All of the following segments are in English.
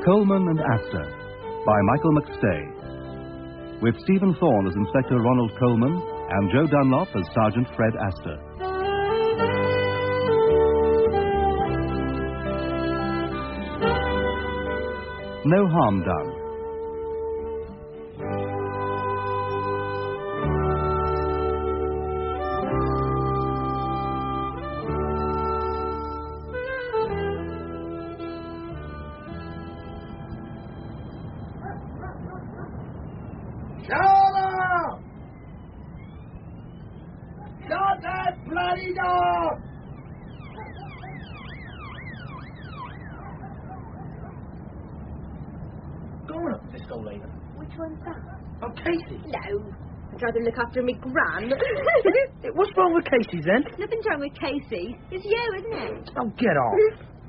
Coleman and Astor by Michael McStay, with Stephen Thorne as Inspector Ronald Coleman and Joe Dunlop as Sergeant Fred Astor. No harm done. Shut that bloody door! Going up this old lady. Which one's that? Oh, Casey. No. I'd rather look after me gran. What's wrong with Casey, then? Nothing's wrong with Casey. It's you, isn't it? Oh, get off.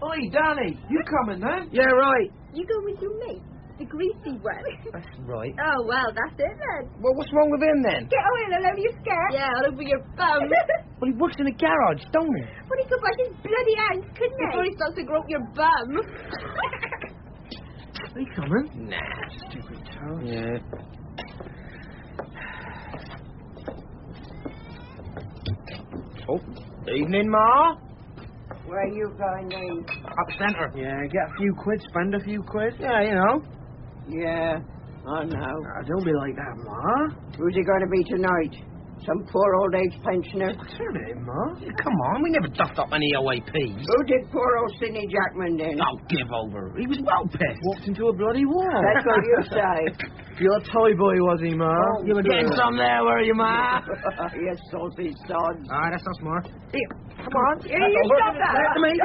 Oi, Danny, you coming, then? Yeah, right. You go with your mate, the greasy one. That's right. Oh, well, that's it then. Well, what's wrong with him, then? Get away, all over your skirt. Yeah, all over your bum. Well, he works in a garage, don't he? Well, he could wash his bloody hands, couldn't he? Before he starts to grow up your bum. Are you coming? Nah, stupid toad. Yeah. Oh, evening, Ma. Where are you going, then? Up centre. Yeah, get a few quid, spend a few quid. Yeah, you know. Yeah, I know. Don't be like that, Ma. Who's he going to be tonight? Some poor old age pensioner? What's her name, Ma? Come on, we never duffed up any OAPs. Who did poor old Sidney Jackman then? Oh, give over. He was well pissed. Walked into a bloody wall. That's what you say. You're a toy boy, was he, Ma? Oh, you were getting some there, were you, Ma? You salty sods. That's not smart. Here, come on. Here, you stop that. To me.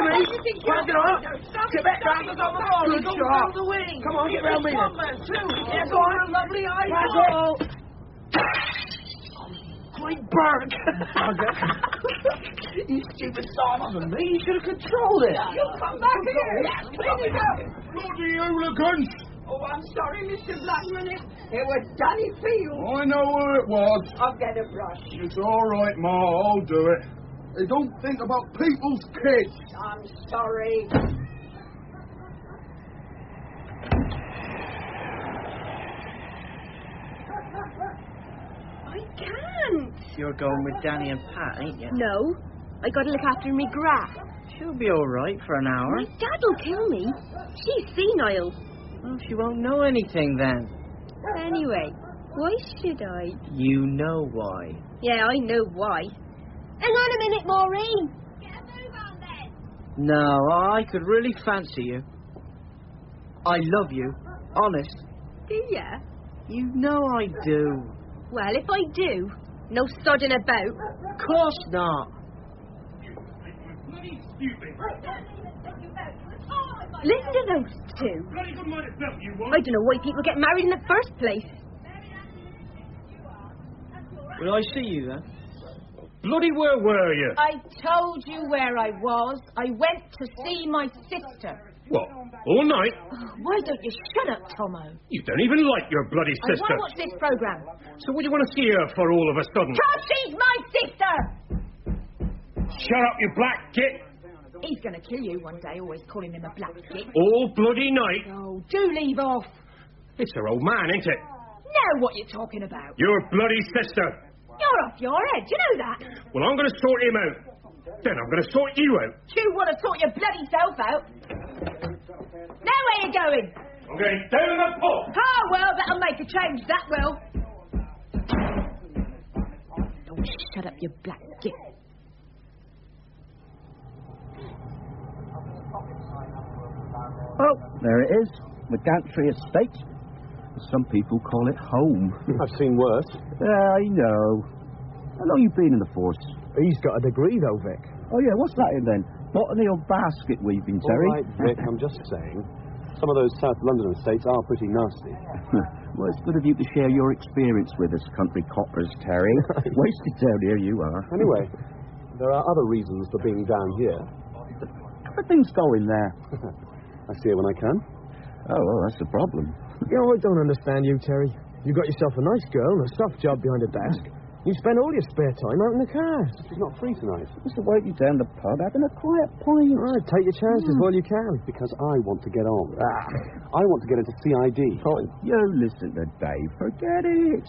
Pass it on. Get back down on the floor. Good shot. Come on, get round me then. Yeah, go on. Lovely eyes. Pass it. Great bird. You stupid son of me. You should have controlled it. You come back here. Bloody hooligans! Oh, I'm sorry, Mr. Blackman. It was Danny Field. I know who it was. I'll get a brush. It's all right, Ma. I'll do it. They don't think about people's kids. I'm sorry. I can't. You're going with Danny and Pat, ain't you? No. I got to look after me gran. She'll be all right for an hour. My dad'll kill me. She's senile. Well, she won't know anything then. Anyway, why should I? You know why. Yeah, I know why. Hang on a minute, Maureen. Get a move on then. No, I could really fancy you. I love you. Honest. Do ya? You know I do. Well, if I do, no sodding about. Of course not. Bloody stupid. Listen to those two. Bloody good mind itself, you want. I don't know why people get married in the first place. Will I see you then? Bloody where were you? I told you where I was. I went to see my sister. What? All night? Oh, why don't you shut up, Tomo? You don't even like your bloody I sister. want to watch this programme. So what do you want to see her for all of a sudden? Because she's my sister! Shut up, you black git. He's going to kill you one day, always calling him a black git. All bloody night? Oh, do leave off. It's her old man, ain't it? Know what you're talking about. Your bloody sister. You're off your head, you know that. Well, I'm going to sort him out. Then I'm going to sort you out. You want to sort your bloody self out. Now where you going? I'm going down the pub. Oh, well, that'll make a change, that will. Oh, shut up, you black git. Oh, there it is. The Gantry Estate. Some people call it home. I've seen worse. Yeah, I know. How long you been in the force? He's got a degree, though, Vic. Oh, yeah, what's that in then? Botany or basket weaving, Terry? All right, Vic, I'm just saying. Some of those South London estates are pretty nasty. Well, it's good of you to share your experience with us, country coppers, Terry. Wasted down here you are. Anyway, there are other reasons for being down here. How are things going there? I see it when I can. Oh, well, that's the problem. You know, I don't understand you, Terry. You got yourself a nice girl and a soft job behind a desk. You spend all your spare time out in the car. She's not free tonight. Mr. White, you down the pub having a quiet pint. All right, take your chances while you can. Because I want to get on. I want to get into CID. Oh, you listen to Dave. Forget it.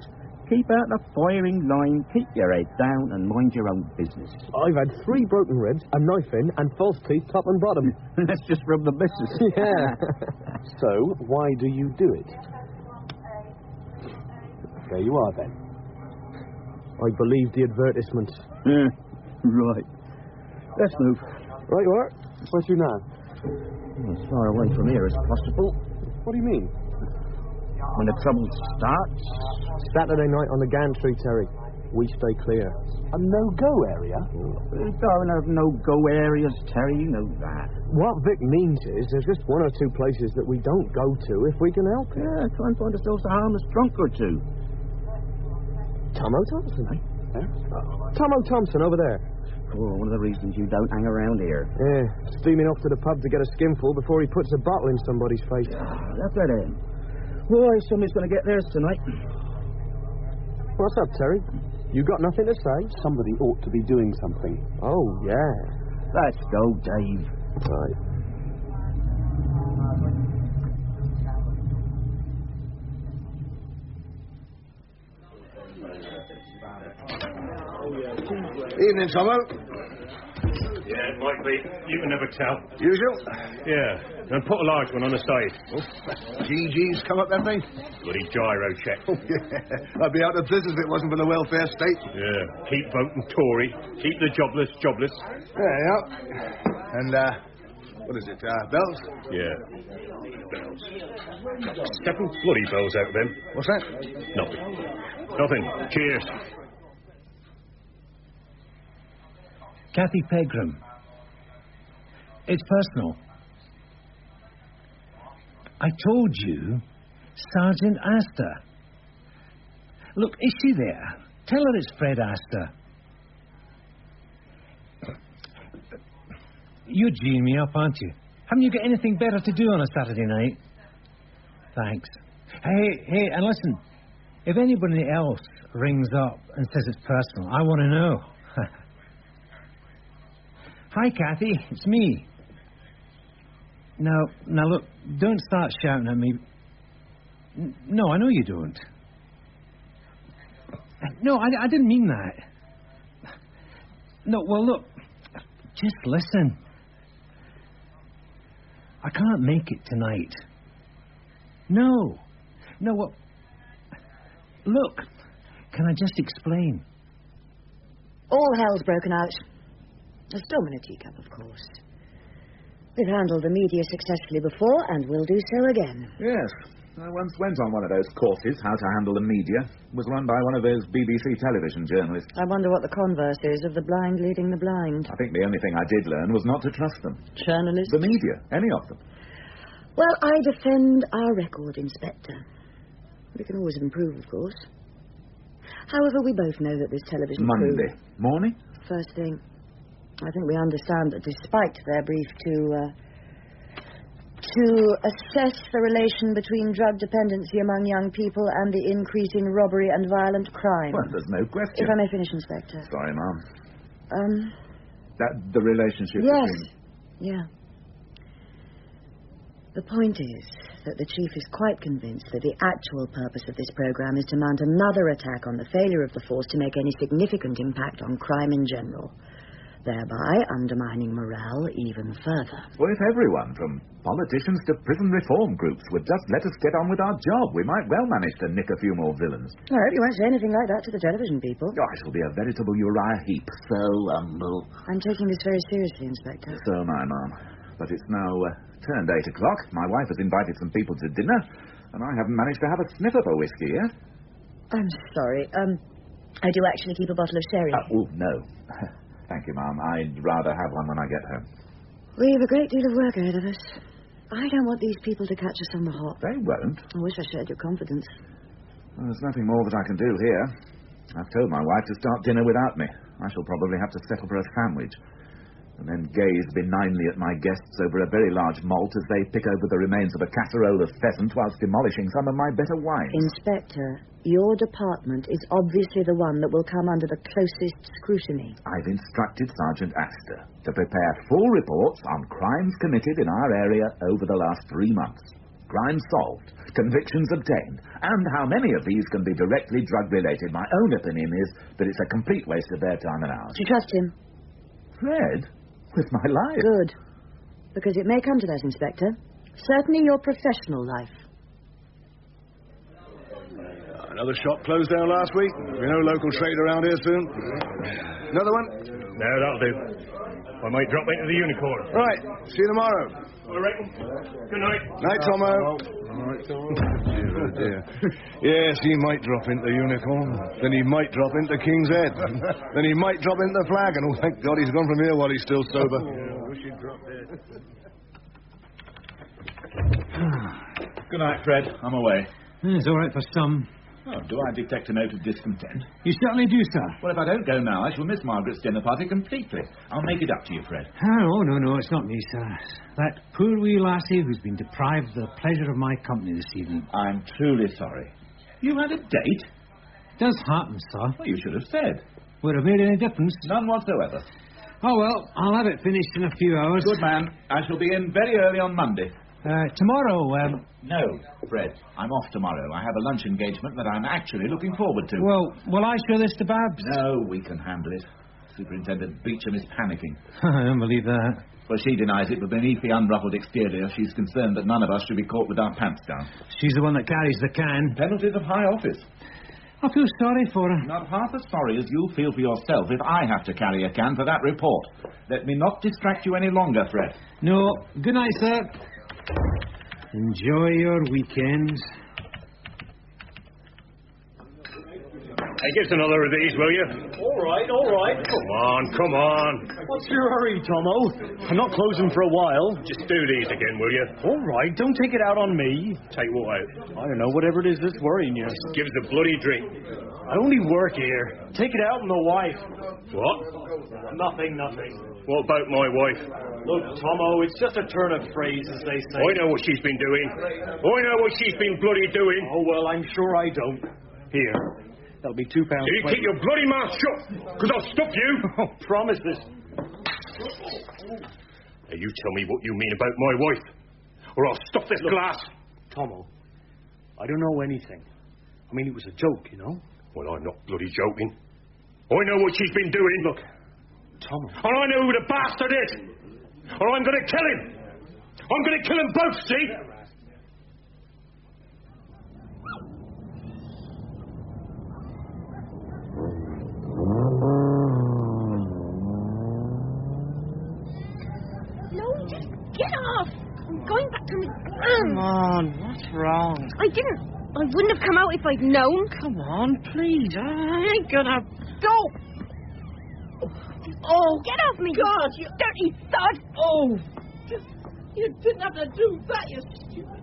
Keep out the firing line, keep your head down, and mind your own business. I've had 3 broken ribs, a knife in, and false teeth top and bottom. That's just from the missus. Yeah. So, why do you do it? There you are, then. I believe the advertisement. Right. Let's move. Right you are. Where's you now? As far away from here as possible. What do you mean? When the trouble starts... Saturday night on the gantry, Terry. We stay clear. A no-go area? We don't have no-go areas, Terry, you know that. What Vic means is there's just 1 or 2 places that we don't go to if we can help it. Yeah, try and find ourselves a harmless drunk or two. Tomo Thompson, eh? Tomo Thompson over there. Oh, one of the reasons you don't hang around here. Yeah, steaming off to the pub to get a skinful before he puts a bottle in somebody's face. Look at him. Boy, somebody's going to get theirs tonight. What's up, Terry? You got nothing to say? Somebody ought to be doing something. Oh, yeah. Let's go, Dave. Right. Evening, Tomo. Yeah, it might be. You can never tell. Usual? Yeah, and put a large one on the side. GG's come up, that thing? Bloody gyro check. Yeah. I'd be out of business if it wasn't for the welfare state. Yeah, keep voting Tory. Keep the jobless. Yeah. And, what is it, bells? Yeah. Bells. 7 bloody bells out of them. What's that? Nothing. Cheers. Kathy Pegram. It's personal. I told you, Sergeant Astor. Look, is she there? Tell her it's Fred Astor. You're geeing me up, aren't you? Haven't you got anything better to do on a Saturday night? Thanks. Hey, and listen. If anybody else rings up and says it's personal, I want to know. Hi, Kathy. It's me. Now, look, don't start shouting at me. No, I know you don't. No, I didn't mean that. No, well, look, just listen. I can't make it tonight. No, well, look, can I just explain? All hell's broken out. A storm in a teacup, of course. We've handled the media successfully before, and will do so again. Yes. I once went on one of those courses, How to Handle the Media. It was run by one of those BBC television journalists. I wonder what the converse is of the blind leading the blind. I think the only thing I did learn was not to trust them. Journalists? The media, any of them. Well, I defend our record, Inspector. We can always improve, of course. However, we both know that this television Monday morning? First thing. I think we understand that despite their brief to assess the relation between drug dependency among young people and the increase in robbery and violent crime. Well, there's no question. If I may finish, Inspector. Sorry, Ma'am. The relationship yes. between... Yeah. The point is that the Chief is quite convinced that the actual purpose of this program is to mount another attack on the failure of the force to make any significant impact on crime in general, thereby undermining morale even further. Well, if everyone, from politicians to prison reform groups, would just let us get on with our job, we might well manage to nick a few more villains. I hope you won't say anything like that to the television people. Oh, I shall be a veritable Uriah Heep. So humble. I'm taking this very seriously, Inspector. So am I, Ma'am. But it's now turned 8 o'clock. My wife has invited some people to dinner, and I haven't managed to have a sniff of a whiskey yet. I'm sorry. I do actually keep a bottle of sherry. Oh, no. Thank you, Ma'am. I'd rather have one when I get home. We've a great deal of work ahead of us. I don't want these people to catch us on the hop. They won't. I wish I shared your confidence. Well, there's nothing more that I can do here. I've told my wife to start dinner without me. I shall probably have to settle for a sandwich. and then gaze benignly at my guests over a very large malt as they pick over the remains of a casserole of pheasant whilst demolishing some of my better wines. Inspector, your department is obviously the one that will come under the closest scrutiny. I've instructed Sergeant Astor to prepare full reports on crimes committed in our area over the last 3 months. Crimes solved, convictions obtained, and how many of these can be directly drug-related. My own opinion is that it's a complete waste of their time and ours. Do you trust him? Fred? With my life? Good. Because it may come to that, Inspector. Certainly your professional life. Another shop closed down last week. We know local trade around here soon. Another one? No, that'll do. I might drop into the Unicorn. Right. See you tomorrow. All right. Good night. Night, Tomo. All right, Tomo. Dear, oh dear. Yes, he might drop into the Unicorn. Then he might drop into King's Head. Then he might drop into the Flag. And oh, thank God he's gone from here while he's still sober. Yeah, I wish he'd dropped there. Good night, Fred. I'm away. It's all right for some. Oh, do I detect a note of discontent? You certainly do, sir. Well, if I don't go now, I shall miss Margaret's dinner party completely. I'll make it up to you, Fred. Oh, no, it's not me, sir. That poor wee lassie who's been deprived of the pleasure of my company this evening. I'm truly sorry. You had a date? Does happen, sir. Well, you should have said. Would have made any difference? None whatsoever. Oh, well, I'll have it finished in a few hours. Good man. I shall be in very early on Monday. Tomorrow, No, Fred. I'm off tomorrow. I have a lunch engagement that I'm actually looking forward to. Well, will I show this to Babs? No, we can handle it. Superintendent Beecham is panicking. I don't believe that. Well, she denies it, but beneath the unruffled exterior, she's concerned that none of us should be caught with our pants down. She's the one that carries the can. Penalties of high office. I feel sorry for her. Not half as sorry as you'll feel for yourself if I have to carry a can for that report. Let me not distract you any longer, Fred. No. Good night, sir. Enjoy your weekends. Hey, give us another of these, will you? All right. Come on. What's your hurry, Tomo? I'm not closing for a while. Just do these again, will you? All right, don't take it out on me. Take what out? I don't know, whatever it is that's worrying you. Give us a bloody drink. I only work here. Take it out on the wife. What? Nothing. What about my wife? Look, Tomo, it's just a turn of phrase, as they say. I know what she's been doing. I know what she's been bloody doing. Oh, well, I'm sure I don't. Here. That'll be £2. You keep your bloody mouth shut, because I'll stop you. Oh, promises. Now, you tell me what you mean about my wife, or I'll stop this glass. Tomo, I don't know anything. I mean, it was a joke, you know. Well, I'm not bloody joking. I know what she's been doing. Look, Tomo. And I know who the bastard is. Or I'm going to kill him. I'm going to kill them both, see? No, just get off. I'm going back to my... Come on, what's wrong? I wouldn't have come out if I'd known. Come on, please. I ain't gonna... Go! Oh, get off me, God, you dirty thud! Oh! You didn't have to do that, you stupid...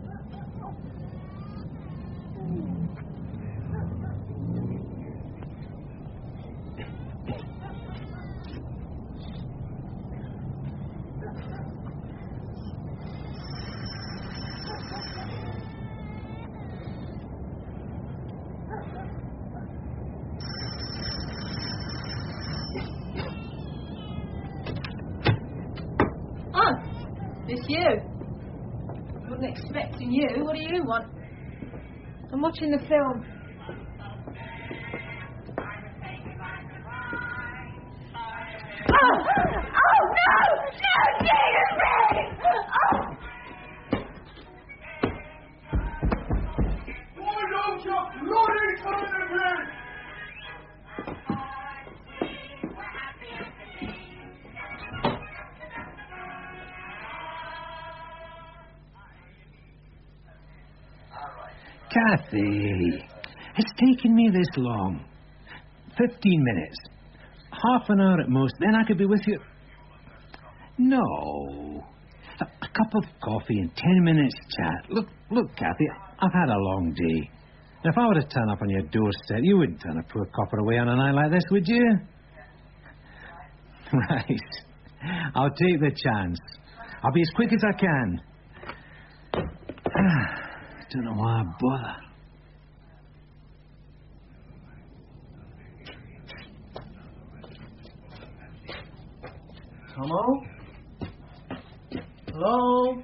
It's you. Wasn't expecting you. What do you want? I'm watching the film. Oh! Oh, no! No, Jeater! Oh! Why don't you bloody come in again? Kathy, it's taken me this long. 15 minutes. Half an hour at most, then I could be with you. No. A cup of coffee and 10 minutes chat. Look, Kathy, I've had a long day. If I were to turn up on your doorstep, you wouldn't turn a poor copper away on a night like this, would you? Right. I'll take the chance. I'll be as quick as I can. Don't know why I bother. Hello? Hello?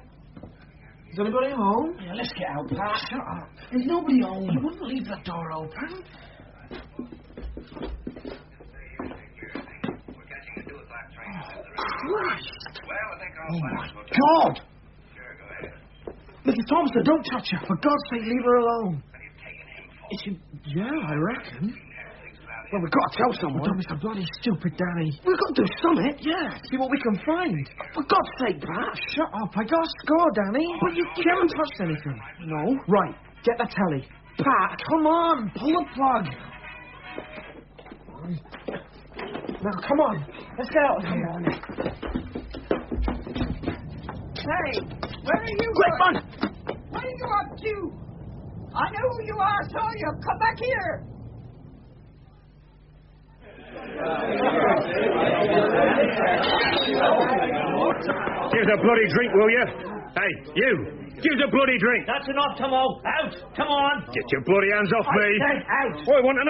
Is anybody home? Yeah, let's get out, Pat. Shut up. There's nobody home. You wouldn't leave the door open. Christ! Oh, my God! Mrs. Thompson, don't touch her. For God's sake, leave her alone. Is she... Yeah, I reckon. Well, we've got to tell someone. Don't be so bloody stupid, Danny. We've got to do something. Yeah, see what we can find. For God's sake, Pat. Shut up. I got a score, Danny. But you haven't touched anything. No. Right, get the telly. Pat, come on. Pull the plug. Now, come on. Let's get out of here. Come on. Hey, where are you? Quick, man! What are you up to? I know who you are, so you come back here. Give a bloody drink, will you? Hey, you! Give a bloody drink! That's enough, Tomo. Out! Come on! Get your bloody hands off me! Out! I want an...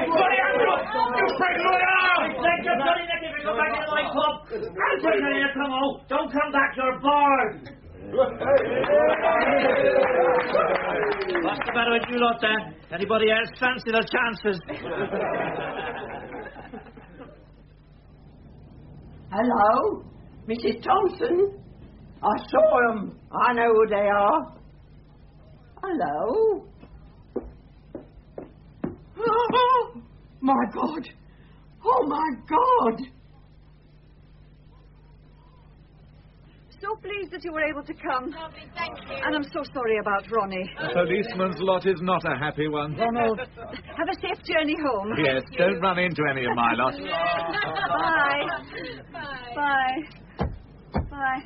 Bloody hands off! You break my arm! Take your bloody neck if you go back into my club! Out of here, Tomo! Don't come back, you're barred! What's the matter with you lot, then? Anybody else fancy their chances? Hello? Mrs. Thompson? I saw them. I know who they are. Hello? Oh, my God! Oh, my God! So pleased that you were able to come. Lovely, thank you. And I'm so sorry about Ronnie. The policeman's lot is not a happy one. Ronald, have a safe journey home. Yes, don't run into any of my lot. Bye. Bye.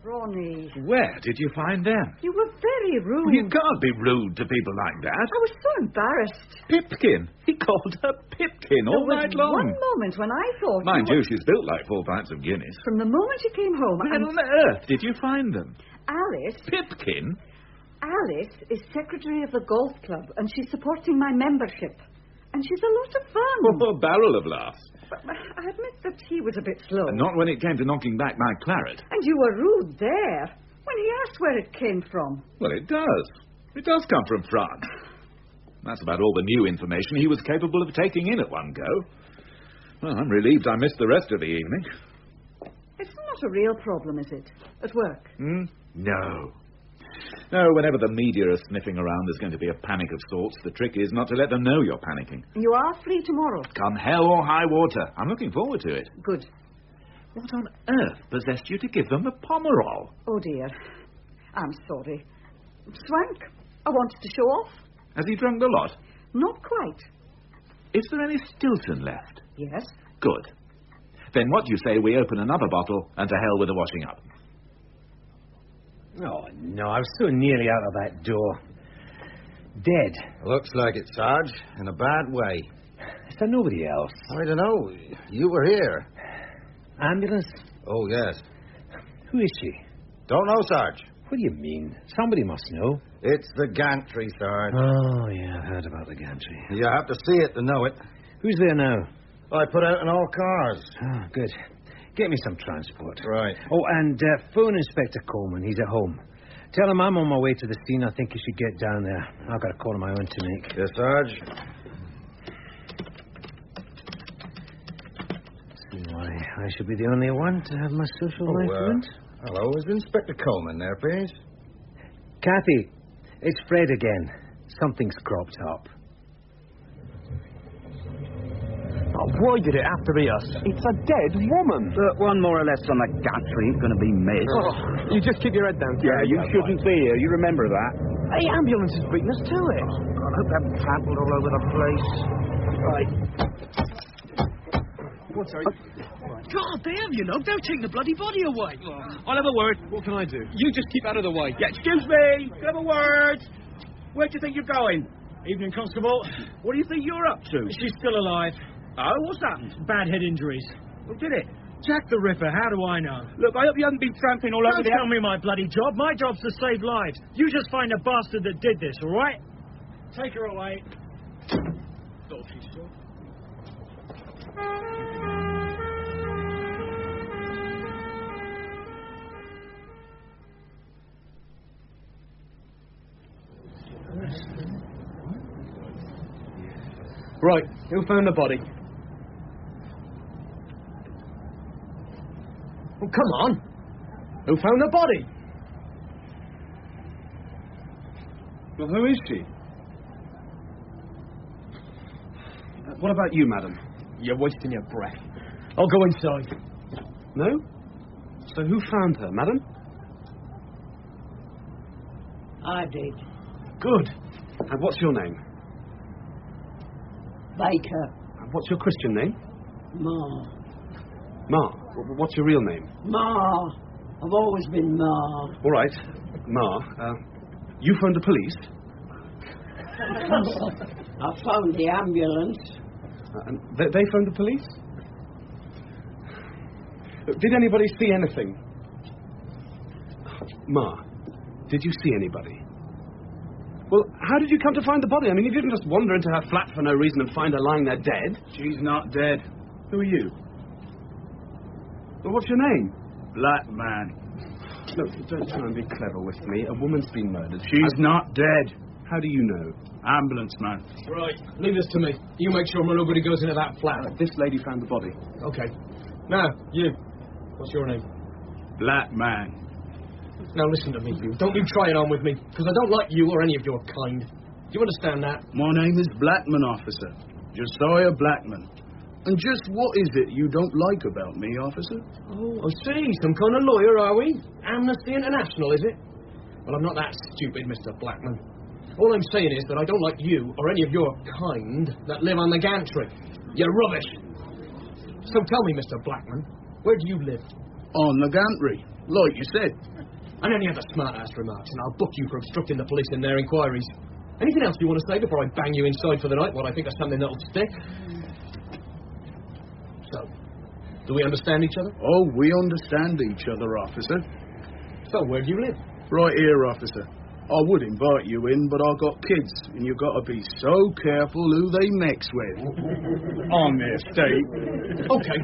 Ronnie. Where did you find them? You were very rude. Well, you can't be rude to people like that. I was so embarrassed. Pipkin. He called her Pipkin all night long. One moment when I thought... Mind you, she's built like 4 pints of Guinness. From the moment she came home... Where on earth did you find them? Alice... Pipkin? Alice is secretary of the golf club, and she's supporting my membership. And she's a lot of fun. Oh, a barrel of laughs. But I admit that he was a bit slow. And not when it came to knocking back my claret. And you were rude there, when he asked where it came from. Well, it does. It does come from France. That's about all the new information he was capable of taking in at one go. Well, I'm relieved I missed the rest of the evening. It's not a real problem, is it? At work? No. No, whenever the media are sniffing around, there's going to be a panic of sorts. The trick is not to let them know you're panicking. You are free tomorrow. Come hell or high water. I'm looking forward to it. Good. What on earth possessed you to give them the Pomerol? Oh, dear. I'm sorry. Swank, I wanted to show off. Has he drunk the lot? Not quite. Is there any Stilton left? Yes. Good. Then what do you say we open another bottle and to hell with the washing up? Oh, no, I was so nearly out of that door. Dead. Looks like it, Sarge, in a bad way. Is there nobody else? I don't know. You were here. Ambulance? Oh, yes. Who is she? Don't know, Sarge. What do you mean? Somebody must know. It's the gantry, Sarge. Oh, yeah, I've heard about the gantry. You have to see it to know it. Who's there now? I put out in all cars. Oh, good. Get me some transport. Right. Oh, and phone Inspector Coleman. He's at home. Tell him I'm on my way to the scene. I think you should get down there. I've got a call of my own to make. Yes, Sarge. See why I should be the only one to have my social life ruined? Hello, is Inspector Coleman there, please? Kathy, it's Fred again. Something's cropped up. Oh, why did it have to be us? It's a dead woman. One more or less on the gantry ain't going to be missed. Oh, you just keep your head down. Yeah, you shouldn't be here. You remember that. Hey, ambulance is beating us to it. I hope they haven't trampled all over the place. Right. What's that? God damn, you know, don't take the bloody body away. I'll have a word. What can I do? You just keep out of the way. Yeah, excuse me. Can I have a word? Where do you think you're going? Evening, Constable. What do you think you're up to? She's still alive. Oh, what's happened? Bad head injuries. Who did it? Jack the Ripper, how do I know? Look, I hope you haven't been tramping all over Don't tell me my bloody job. My job's to save lives. You just find the bastard that did this, all right? Take her away. Thought she saw. Right, who found the body? Oh, come on. Who found the body? Well, who is she? What about you, madam? You're wasting your breath. I'll go inside. No? So who found her, madam? I did. Good. And what's your name? Baker. And what's your Christian name? Ma. Ma. What's your real name? Ma. I've always been Ma. All right. Ma. You phoned the police? I phoned the ambulance. And they phoned the police? Did anybody see anything? Ma, did you see anybody? Well, how did you come to find the body? I mean, you didn't just wander into her flat for no reason and find her lying there dead. She's not dead. Who are you? Well, what's your name? Black man. Look, don't try and be clever with me. A woman's been murdered. She's not dead. How do you know? Ambulance man. Right, leave this to me. You make sure nobody goes into that flat. This lady found the body. Okay. Now, you. What's your name? Black man. Now listen to me, you. Don't you try it on with me, because I don't like you or any of your kind. Do you understand that? My name is Blackman, officer. Josiah Blackman. And just what is it you don't like about me, officer? Oh, I see. Some kind of lawyer, are we? Amnesty International, is it? Well, I'm not that stupid, Mr. Blackman. All I'm saying is that I don't like you or any of your kind that live on the gantry. You're rubbish. So tell me, Mr. Blackman, where do you live? On the gantry, like you said. And any other smart-ass remarks, and I'll book you for obstructing the police in their inquiries. Anything else you want to say before I bang you inside for the night, what I think of something that'll stick? So, do we understand each other? Oh, we understand each other, officer. So, where do you live? Right here, officer. I would invite you in, but I've got kids, and you've got to be so careful who they mix with. On the estate. Okay.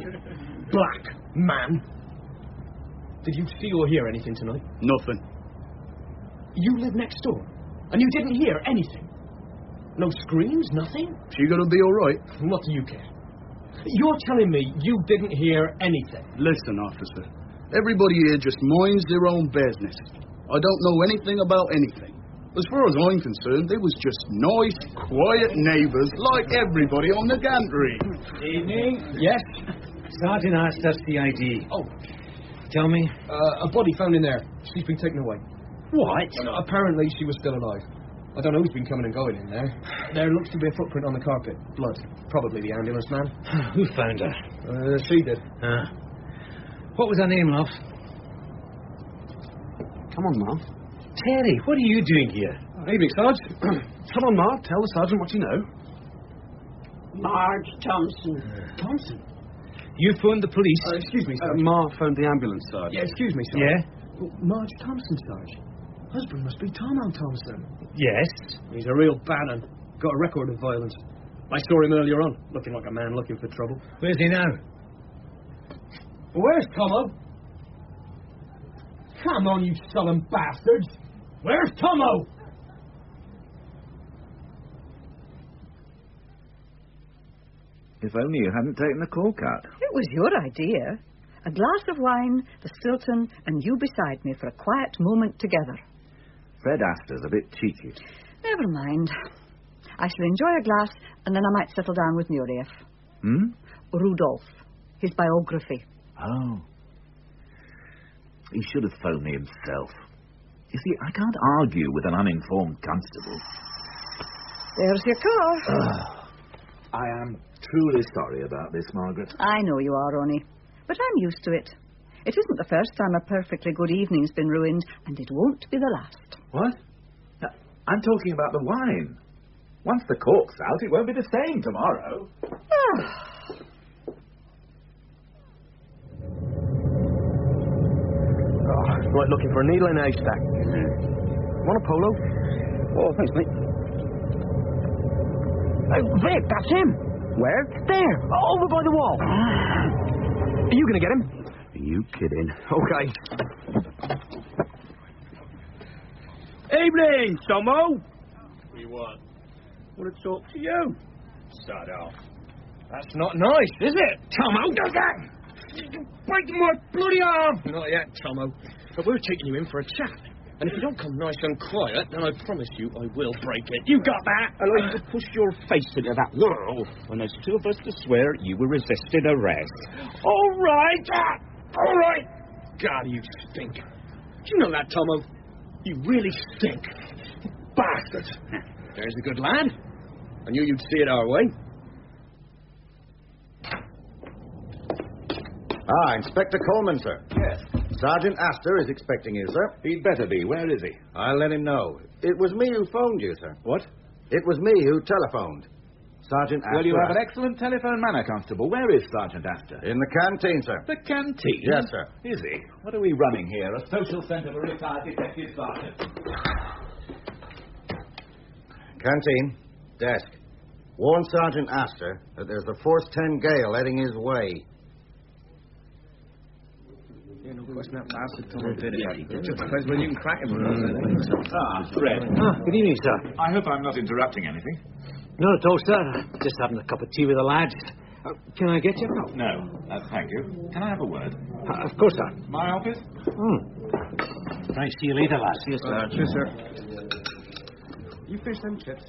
Black man. Did you see or hear anything tonight? Nothing. You live next door, and you didn't hear anything? No screams, nothing? She gonna be all right? What do you care? You're telling me you didn't hear anything? Listen, officer. Everybody here just minds their own business. I don't know anything about anything. As far as I'm concerned, they was just nice, quiet neighbours like everybody on the gantry. Evening. Yes? Sergeant Astor, CID. Oh. Tell me. A body found in there. She's been taken away. What? Apparently she was still alive. I don't know who's been coming and going in there. There looks to be a footprint on the carpet. Blood. Probably the ambulance man. Who found her? She did. What was her name, love? Come on, Ma. Terry, what are you doing here? Evening, Sarge. Come on, Ma. Tell the sergeant what you know. Marge Thompson. Thompson? You phoned the police? Excuse me, Sarge. Ma phoned the ambulance, Sarge. Yeah, excuse me, Sarge. Yeah? Well, Marge Thompson, Sarge. Husband must be Tomo Thompson. Yes. He's a real bad un. Got a record of violence. I saw him earlier on, looking like a man looking for trouble. Where's he now? Where's Tomo? Come on, you sullen bastards! Where's Tomo? If only you hadn't taken the call cut. It was your idea. A glass of wine, the Stilton, and you beside me for a quiet moment together. Fred Astor's a bit cheeky. Never mind. I shall enjoy a glass, and then I might settle down with Nureyev. Rudolph. His biography. Oh. He should have phoned me himself. You see, I can't argue with an uninformed constable. There's your car. I am truly sorry about this, Margaret. I know you are, Ronnie. But I'm used to it. It isn't the first time a perfectly good evening's been ruined, and it won't be the last. What? I'm talking about the wine. Once the cork's out, it won't be the same tomorrow. It's like looking for a needle in a haystack. Want a polo? Oh, thanks, mate. Hey, Vic, that's him. Where? There, over by the wall. Are you going to get him? Are you kidding? Okay. Evening, Tomo. We what? Want to talk to you. Start off. That's not nice, is it? Tomo, does that? Break my bloody arm! Not yet, Tomo. But we're taking you in for a chat. And if you don't come nice and quiet, then I promise you I will break it. You got that? I'll like to push your face into that wall. When there's two of us to swear, you were resisted arrest. All right! All right! God, you stink. Do you know that, Tomo? You really stink. Bastards. There's a good lad. I knew you'd see it our way. Inspector Coleman, sir. Yes. Sergeant Astor is expecting you, sir. He'd better be. Where is he? I'll let him know. It was me who phoned you, sir. What? It was me who telephoned. Sergeant Astor... Well, you have an excellent telephone manner, Constable. Where is Sergeant Astor? In the canteen, sir. The canteen? Yes, sir. Is he? What are we running here? A social centre for retired detective sergeants. Canteen. Desk. Warn Sergeant Astor that there's a Force 10 gale heading his way. No question that bastard Tomo did it. It just depends when you can crack him. Fred. Good evening, sir. I hope I'm not interrupting anything. Not at all, sir. Just having a cup of tea with the lads. Can I get you a cup? No, thank you. Can I have a word? Of course, sir. My office? Right, see you later, lads. Yes, sir. Cheers, sir. You fish them chips?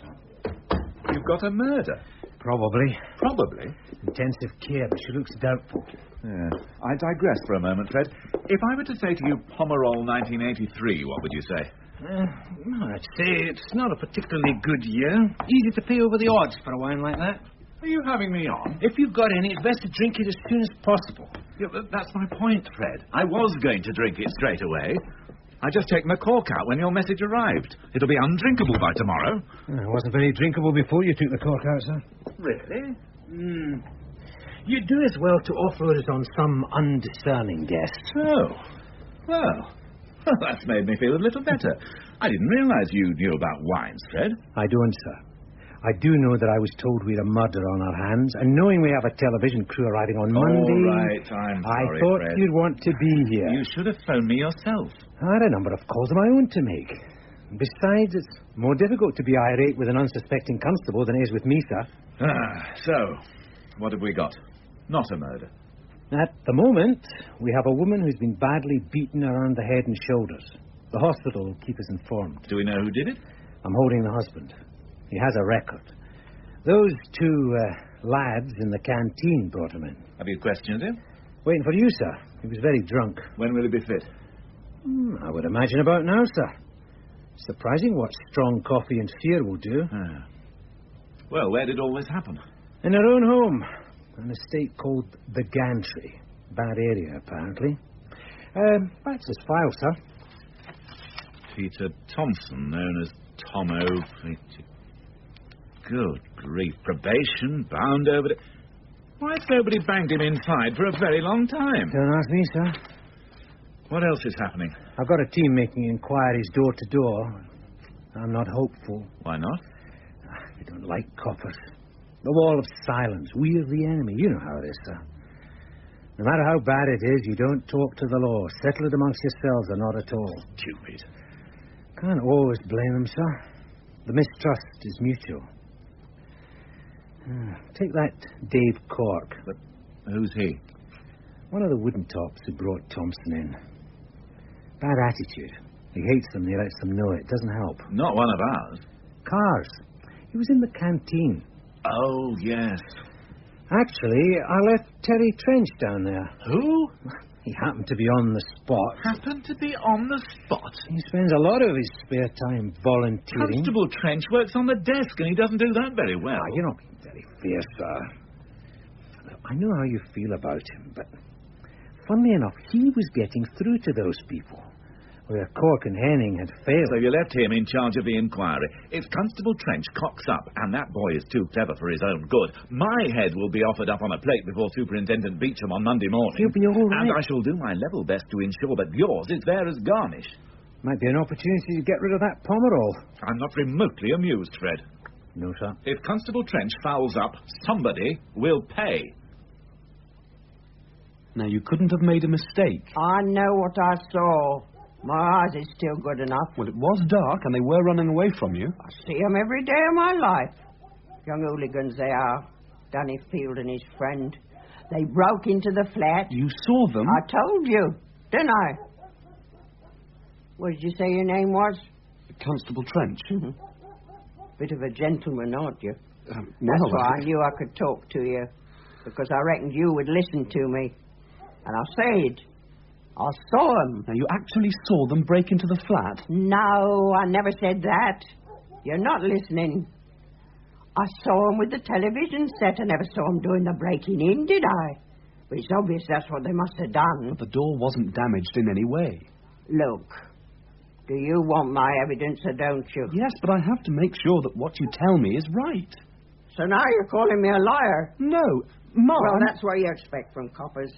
You've got a murder. Probably. Probably? Intensive care, but she looks doubtful. Yeah. I digress for a moment, Fred. If I were to say to you Pomerol 1983, what would you say? I'd say it's not a particularly good year. Easy to pay over the odds for a wine like that. Are you having me on? If you've got any, it's best to drink it as soon as possible. Yeah, but that's my point, Fred. I was going to drink it straight away. I just take my cork out when your message arrived. It'll be undrinkable by tomorrow. It wasn't very drinkable before you took the cork out, sir. Really? You'd do as well to offload it on some undiscerning guest. Oh. Well, that's made me feel a little better. I didn't realize you knew about wines, Fred. I don't, sir. I do know that I was told we had a murder on our hands, and knowing we have a television crew arriving on Monday... All right, I'm sorry, I thought Fred. you'd want to be here. You should have phoned me yourself. I had a number of calls of my own to make. Besides, it's more difficult to be irate with an unsuspecting constable than it is with me, sir. So, what have we got? Not a murder. At the moment, we have a woman who's been badly beaten around the head and shoulders. The hospital will keep us informed. Do we know who did it? I'm holding the husband. He has a record. Those two lads in the canteen brought him in. Have you questioned him? Waiting for you, sir. He was very drunk. When will he be fit? I would imagine about now, sir. Surprising what strong coffee and fear will do. Well, where did all this happen? In our own home. An estate called the Gantry. Bad area, apparently. That's his file, sir. Peter Thompson, known as Tomo. Good grief. Probation, bound over to... Why has nobody banged him inside for a very long time? Don't ask me, sir. What else is happening? I've got a team making inquiries door to door. I'm not hopeful. Why not? They don't like coppers. The wall of silence. We're the enemy. You know how it is, sir. No matter how bad it is, you don't talk to the law. Settle it amongst yourselves or not at all. Stupid. Can't always blame them, sir. The mistrust is mutual. Take that Dave Cork. But who's he? One of the wooden tops who brought Thompson in. Bad attitude. He hates them and he lets them know it. Doesn't help. Not one of ours. Cars. He was in the canteen. Oh, yes. Actually, I left Terry Trench down there. Who? He happened to be on the spot. Happened to be on the spot? He spends a lot of his spare time volunteering. Constable Trench works on the desk and he doesn't do that very well. You're not being very fair, sir. I know how you feel about him, but funnily enough, he was getting through to those people, where Cork and Henning had failed. So you left him in charge of the inquiry. If Constable Trench cocks up, and that boy is too clever for his own good, my head will be offered up on a plate before Superintendent Beecham on Monday morning. He'll be all right. And I shall do my level best to ensure that yours is there as garnish. Might be an opportunity to get rid of that Pomerol. I'm not remotely amused, Fred. No, sir. If Constable Trench fouls up, somebody will pay. Now, you couldn't have made a mistake. I know what I saw. My eyes is still good enough. Well, it was dark and they were running away from you. I see 'em every day of my life. Young hooligans they are. Danny Field and his friend. They broke into the flat. You saw them? I told you, didn't I? What did you say your name was? Constable Trench. Bit of a gentleman, aren't you? Well, That's why I knew I could talk to you. Because I reckoned you would listen to me. And I said, I saw them. Now, you actually saw them break into the flat? No, I never said that. You're not listening. I saw them with the television set. I never saw them doing the breaking in, did I? But it's obvious that's what they must have done. But the door wasn't damaged in any way. Look, do you want my evidence or don't you? Yes, but I have to make sure that what you tell me is right. So now you're calling me a liar? No, Mom. Well, that's what you expect from coppers.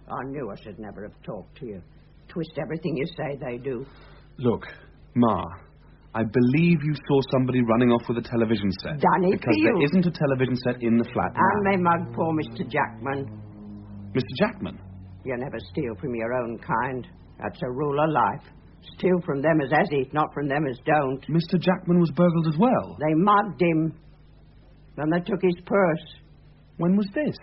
I knew I should never have talked to you. Twist everything you say, they do. Look, Ma, I believe you saw somebody running off with a television set. Danny Because Field. there isn't a television set in the flat And now. they mugged poor Mr. Jackman. Mr. Jackman? You never steal from your own kind. That's a rule of life. Steal from them as it, not from them as don't. Mr. Jackman was burgled as well? They mugged him. Then they took his purse. When was this?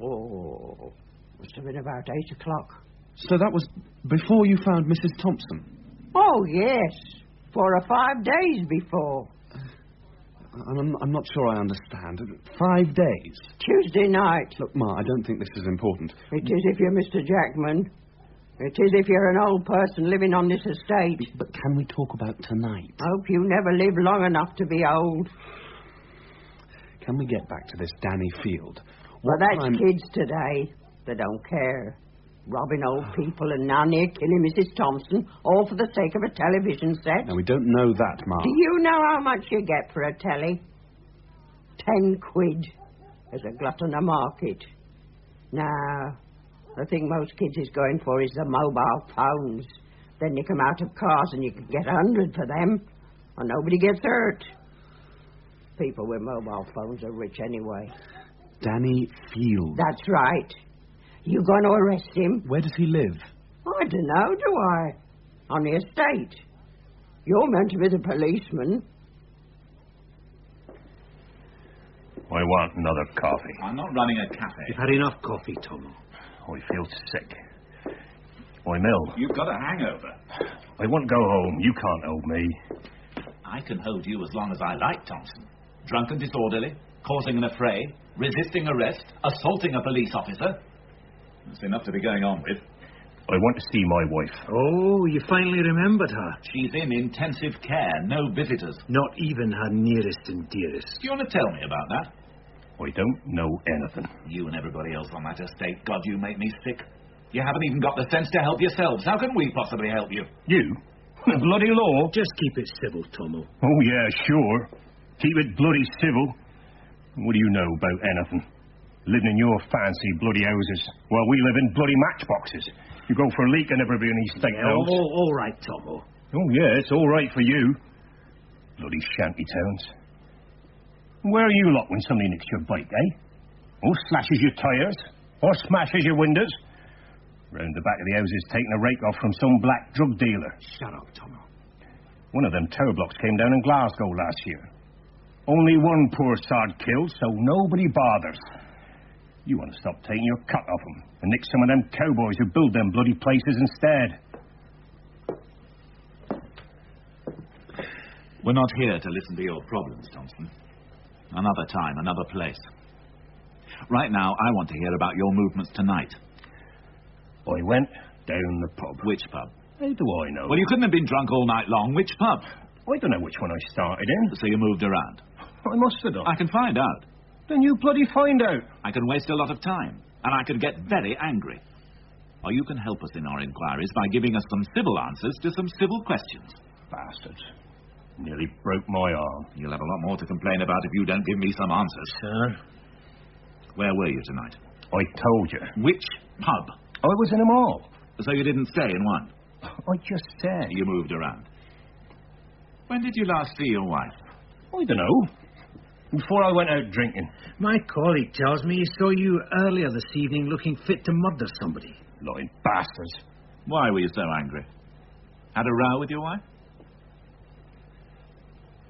Oh, must have been about 8 o'clock. So that was before you found Mrs. Thompson? Oh, yes. 4 or 5 days before. I'm not sure I understand. 5 days? Tuesday night. Look, Ma, I don't think this is important. It is if you're Mr. Jackman. It is if you're an old person living on this estate. But can we talk about tonight? Hope you never live long enough to be old. Can we get back to this Danny Field? Well, that's kids today. They don't care. Robbing old people and now near killing Mrs. Thompson, all for the sake of a television set. Now, we don't know that, Ma. Do you know how much you get for a telly? 10 quid. There's a glut on the market. Now, the thing most kids is going for is the mobile phones. They nick 'em out of cars and you can get 100 for them. And nobody gets hurt. People with mobile phones are rich anyway. Danny Field. That's right. You going to arrest him? Where does he live? I don't know, do I? On the estate. You're meant to be the policeman. I want another coffee. I'm not running a cafe. You've had enough coffee, Tom. I feel sick. I'm ill. You've got a hangover. I want to go home. You can't hold me. I can hold you as long as I like, Thompson. Drunk and disorderly, causing an affray, resisting arrest, assaulting a police officer. That's enough to be going on with. I want to see my wife. Oh, you finally remembered her. She's in intensive care, no visitors. Not even her nearest and dearest. Do you want to tell me about that? I don't know anything. You and everybody else on that estate, God, you make me sick. You haven't even got the sense to help yourselves. How can we possibly help you? You? The bloody law? Just keep it civil, Tomo. Oh, yeah, sure. Keep it bloody civil. What do you know about anything? Living in your fancy bloody houses while we live in bloody matchboxes. You go for a leak and everybody thinks else. All right, Tomo. Oh, yeah, it's all right for you. Bloody shanty towns. Where are you lot when somebody nicks your bike, eh? Or slashes your tyres? Or smashes your windows? Round the back of the houses taking a rake off from some black drug dealer. Shut up, Tomo. One of them tower blocks came down in Glasgow last year. Only one poor sod killed, so nobody bothers. You want to stop taking your cut off them and nick some of them cowboys who build them bloody places instead. We're not here to listen to your problems, Thompson. Another time, another place. Right now, I want to hear about your movements tonight. I went down the pub. Which pub? How do I know? Well, you couldn't have been drunk all night long. Which pub? I don't know which one I started in. So you moved around? I must have done. I can find out. Then you bloody find out. I can waste a lot of time, and I can get very angry. Or you can help us in our inquiries by giving us some civil answers to some civil questions. Bastards. Nearly broke my arm. You'll have a lot more to complain about if you don't give me some answers. Sir? Where were you tonight? I told you. Which pub? I was in them all. So you didn't stay in one? I just said. You moved around. When did you last see your wife? I don't know. Before I went out drinking. My colleague tells me he saw you earlier this evening looking fit to murder somebody. Lying bastards. Why were you so angry? Had a row with your wife?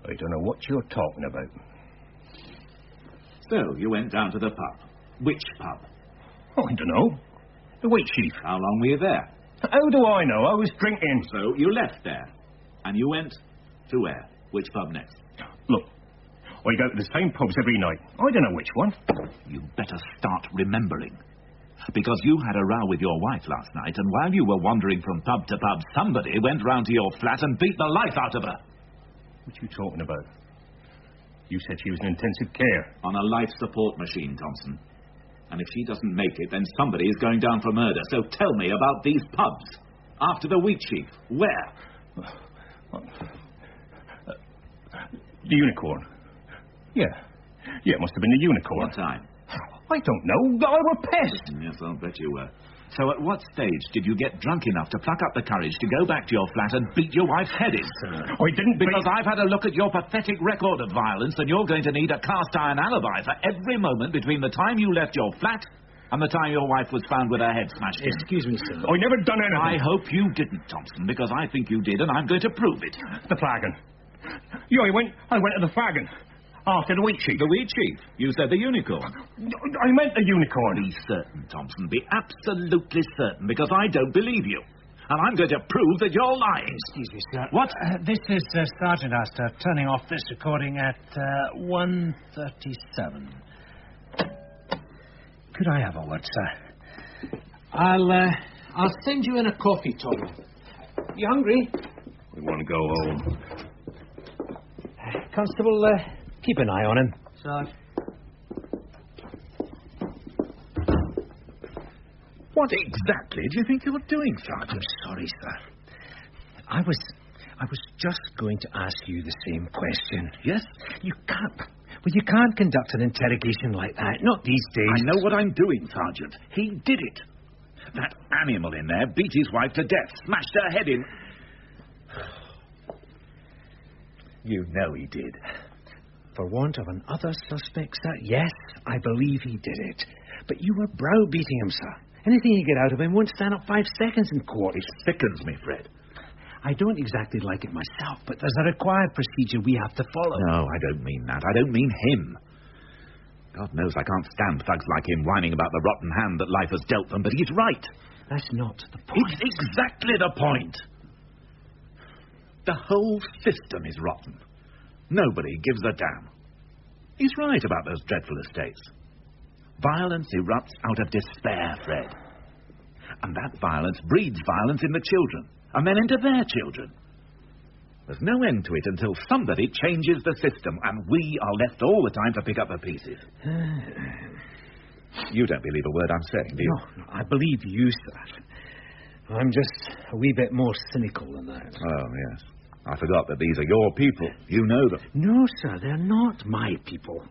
I don't know what you're talking about. So, you went down to the pub. Which pub? I don't know. The Wheat Chief. How long were you there? How do I know? I was drinking. So, you left there. And you went to where? Which pub next? Look, I go to the same pubs every night. I don't know which one. You better start remembering. Because you had a row with your wife last night, and while you were wandering from pub to pub, somebody went round to your flat and beat the life out of her. What you talking about? You said she was in intensive care. On a life support machine, Thompson. And if she doesn't make it, then somebody is going down for murder. So tell me about these pubs. After the Wheat Chief. Where? The Unicorn. Yeah, it must have been the Unicorn. What time? I don't know. I were pissed. Yes, I'll bet you were. So at what stage did you get drunk enough to pluck up the courage to go back to your flat and beat your wife's head in? I didn't Because I've had a look at your pathetic record of violence, and you're going to need a cast-iron alibi for every moment between the time you left your flat and the time your wife was found with her head smashed in. Excuse me, sir. I never done anything. I hope you didn't, Thompson, because I think you did, and I'm going to prove it. The flagon. Yeah, I went to the flagon. After the Wheat Chief. The Wheat Chief? You said the Unicorn. I meant the Unicorn. Be certain, Thompson. Be absolutely certain, because I don't believe you. And I'm going to prove that you're lying. Excuse me, sir. What? This is Sergeant Astor turning off this recording at 1:37. Could I have a word, sir? I'll send you in a coffee, Tommy. You hungry? We want to go home. Constable, keep an eye on him. Sarge. What exactly do you think you're doing, Sergeant? I'm sorry, sir. I was just going to ask you the same question. Yes? You can't conduct an interrogation like that. Not these days. I know what I'm doing, Sergeant. He did it. That animal in there beat his wife to death, smashed her head in. You know he did. For want of another suspect, sir, yes, I believe he did it. But you were browbeating him, sir. Anything you get out of him won't stand up 5 seconds in court. It sickens me, Fred. I don't exactly like it myself, but there's a required procedure we have to follow. No, I don't mean that. I don't mean him. God knows I can't stand thugs like him whining about the rotten hand that life has dealt them, but he's right. That's not the point. It's exactly the point. The whole system is rotten. Nobody gives a damn. He's right about those dreadful estates. Violence erupts out of despair, Fred. And that violence breeds violence in the children, and then into their children. There's no end to it until somebody changes the system, and we are left all the time to pick up the pieces. You don't believe a word I'm saying, do you? No, I believe you, sir. I'm just a wee bit more cynical than that. Oh, yes. I forgot that these are your people. You know them. No, sir, they're not my people.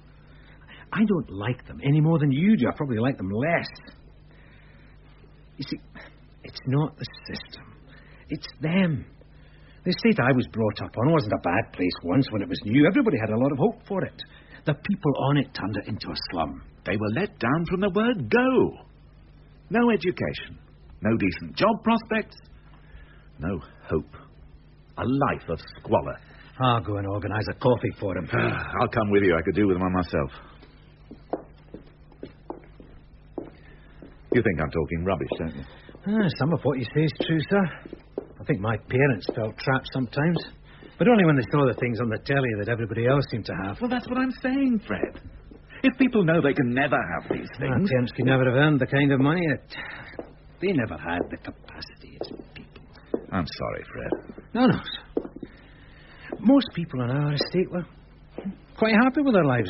I don't like them any more than you do. I probably like them less. You see, it's not the system. It's them. The estate I was brought up on wasn't a bad place once when it was new. Everybody had a lot of hope for it. The people on it turned it into a slum. They were let down from the word go. No education. No decent job prospects. No hope. A life of squalor. I'll go and organise a coffee for him. I'll come with you. I could do with one myself. You think I'm talking rubbish, don't you? Some of what you say is true, sir. I think my parents felt trapped sometimes. But only when they saw the things on the telly that everybody else seemed to have. Well, that's what I'm saying, Fred. If people know they can never have these things... Parents could never have earned the kind of money that... They never had the capacity as people. I'm sorry, Fred. No, sir. Most people on our estate were quite happy with their lives.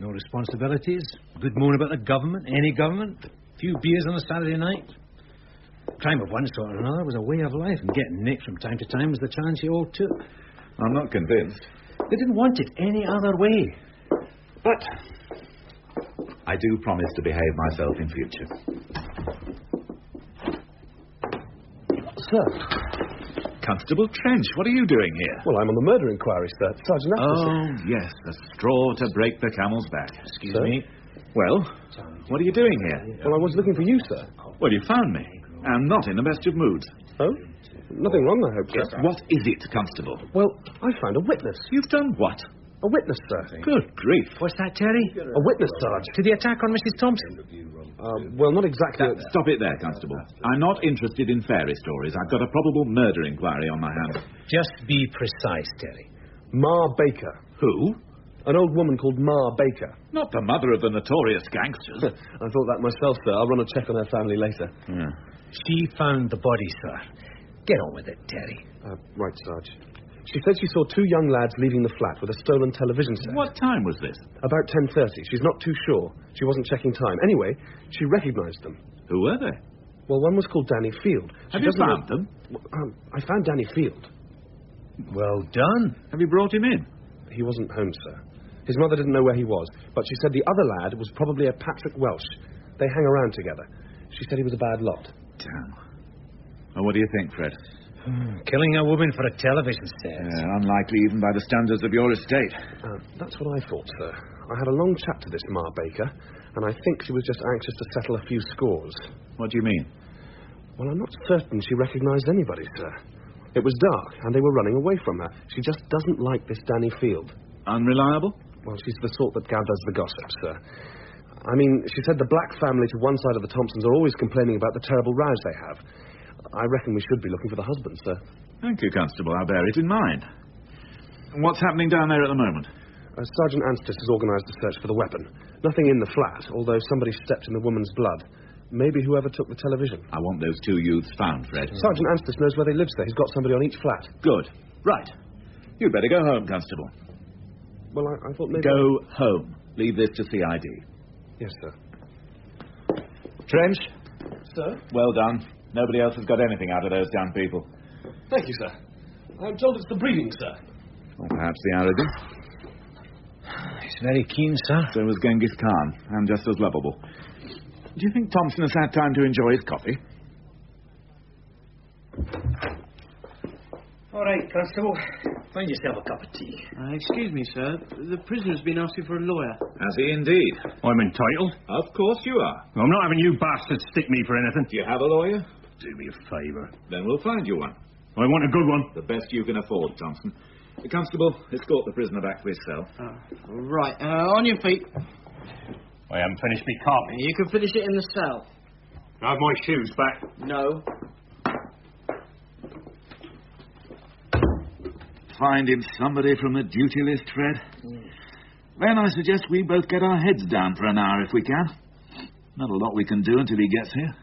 No responsibilities. Good moan about the government, any government. A few beers on a Saturday night. Crime of one sort or another was a way of life, and getting nicked from time to time was the chance you all took. I'm not convinced. They didn't want it any other way. But I do promise to behave myself in future. Sir. Constable Trench, what are you doing here? Well, I'm on the murder inquiry, sir. Sergeant Astor. Oh, yes, the straw to break the camel's back. Excuse me. Well, what are you doing here? Well, I was looking for you, sir. Well, you found me. I'm not in the best of moods. Oh? Nothing wrong, I hope, sir. What is it, Constable? Well, I found a witness. You've done what? A witness, sir. Good grief. What's that, Terry? A witness, Sarge. To the attack on Mrs. Thompson? Well, not exactly. Stop it there, Constable. I'm not interested in fairy stories. I've got a probable murder inquiry on my hands. Just be precise, Terry. Ma Baker. Who? An old woman called Ma Baker. Not the mother of the notorious gangsters. I thought that myself, sir. I'll run a check on her family later. Yeah. She found the body, sir. Get on with it, Terry. Right, Sarge. She said she saw two young lads leaving the flat with a stolen television set. What time was this? About 10:30. She's not too sure. She wasn't checking time. Anyway, she recognised them. Who were they? Well, one was called Danny Field. Have you found them? I found Danny Field. Well done. Have you brought him in? He wasn't home, sir. His mother didn't know where he was, but she said the other lad was probably a Patrick Welsh. They hang around together. She said he was a bad lot. Damn. Well, what do you think, Fred? Killing a woman for a television set. Unlikely even by the standards of your estate. That's what I thought, sir. I had a long chat to this Ma Baker, and I think she was just anxious to settle a few scores. What do you mean? Well, I'm not certain she recognised anybody, sir. It was dark, and they were running away from her. She just doesn't like this Danny Field. Unreliable? Well, she's the sort that gathers the gossip, sir. I mean, she said the Black family to one side of the Thompsons are always complaining about the terrible rows they have. I reckon we should be looking for the husband, sir. Thank you, Constable. I'll bear it in mind. And what's happening down there at the moment? Sergeant Astor has organised a search for the weapon. Nothing in the flat, although somebody stepped in the woman's blood. Maybe whoever took the television. I want those two youths found, Fred. Sergeant Astor knows where they live, sir. He's got somebody on each flat. Good. Right. You'd better go home, Constable. Well, I thought maybe... Go home. Leave this to CID. Yes, sir. Trench? Sir? Well done. Nobody else has got anything out of those damn people. Thank you, sir. I'm told it's the breeding, sir. Or perhaps the arrogance. He's very keen, sir. So was Genghis Khan, and just as lovable. Do you think Thompson has had time to enjoy his coffee? All right, Constable. Find yourself a cup of tea. Excuse me, sir. The prisoner's been asking for a lawyer. Has he indeed? I'm entitled. Of course you are. I'm not having you bastards stick me for anything. Do you have a lawyer? Do me a favour. Then we'll find you one. I want a good one. The best you can afford, Thompson. The constable, escort the prisoner back to his cell. Right, on your feet. I haven't finished my coffee. You can finish it in the cell. Have my shoes back. No. Find him somebody from the duty list, Fred. Then I suggest we both get our heads down for an hour if we can. Not a lot we can do until he gets here.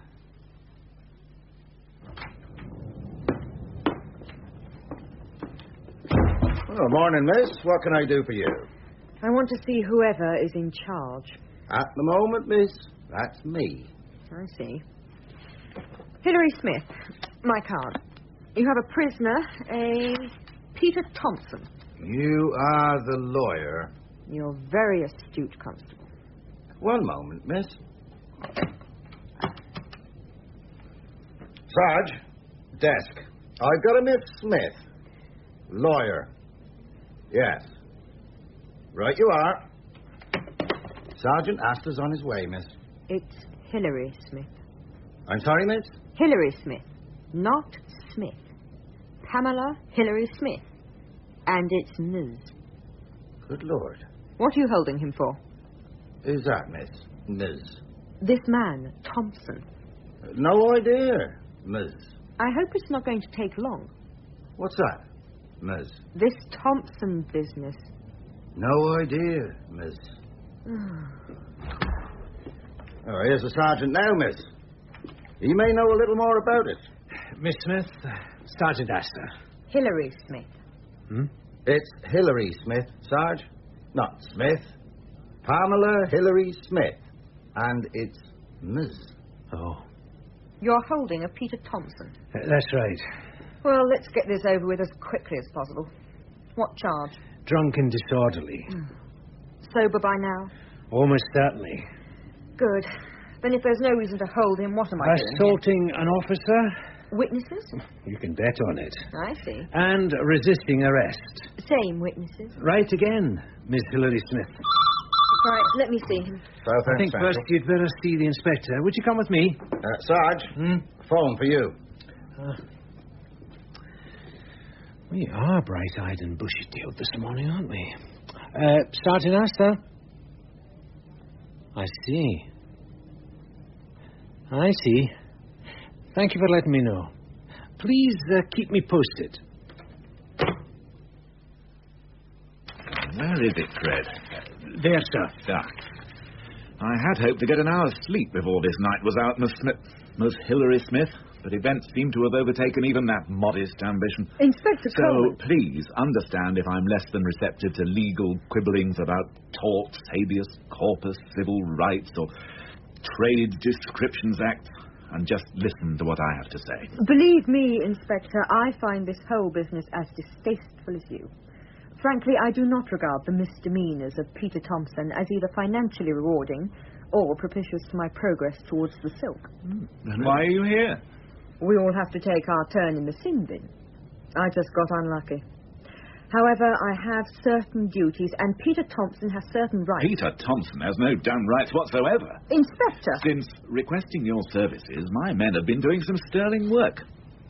Oh, morning, miss. What can I do for you? I want to see whoever is in charge. At the moment, miss, that's me. I see. Hilary Smith, my card. You have a prisoner, a Peter Thompson. You are the lawyer. You're very astute, Constable. One moment, miss. Sarge, desk. I've got a Miss Smith. Lawyer. Yes. Right you are. Sergeant Astor's on his way, miss. It's Hilary Smith. I'm sorry, miss? Hilary Smith, not Smith. Pamela Hilary Smith. And it's Ms. Good Lord. What are you holding him for? Who's that, miss? Ms. This man, Thompson. No idea, Ms. I hope it's not going to take long. What's that, Ms.? This Thompson business. No idea, Miss. Oh, here's the sergeant now, miss. He may know a little more about it. Miss Smith, Sergeant Astor. Hilary Smith. It's Hilary Smith, Sarge. Not Smith. Pamela Hilary Smith. And it's Ms. Oh. You're holding a Peter Thompson. That's right. Well, let's get this over with as quickly as possible. What charge? Drunk and disorderly. Sober by now? Almost certainly. Good. Then if there's no reason to hold him, what am I doing? Assaulting an officer? Witnesses? You can bet on it. I see. And resisting arrest. Same witnesses. Right again, Miss Hilary Smith. Right, let me see him. I think first you'd better see the inspector. Would you come with me? Sarge, phone for you. We are bright-eyed and bushy-tailed this morning, aren't we? Sergeant Astor? I see. I see. Thank you for letting me know. Please keep me posted. Where is it, Fred? There, sir. I had hoped to get an hour's sleep before this night was out, Miss Hilary Smith, but events seem to have overtaken even that modest ambition. Inspector Coleman. So please understand if I'm less than receptive to legal quibblings about torts, habeas corpus, civil rights, or Trade Descriptions Act, and just listen to what I have to say. Believe me, Inspector, I find this whole business as distasteful as you. Frankly, I do not regard the misdemeanors of Peter Thompson as either financially rewarding or propitious to my progress towards the silk. Then why are you here? We all have to take our turn in the sin bin. I just got unlucky. However, I have certain duties, and Peter Thompson has certain rights. Peter Thompson has no damn rights whatsoever. Inspector! Since requesting your services, my men have been doing some sterling work.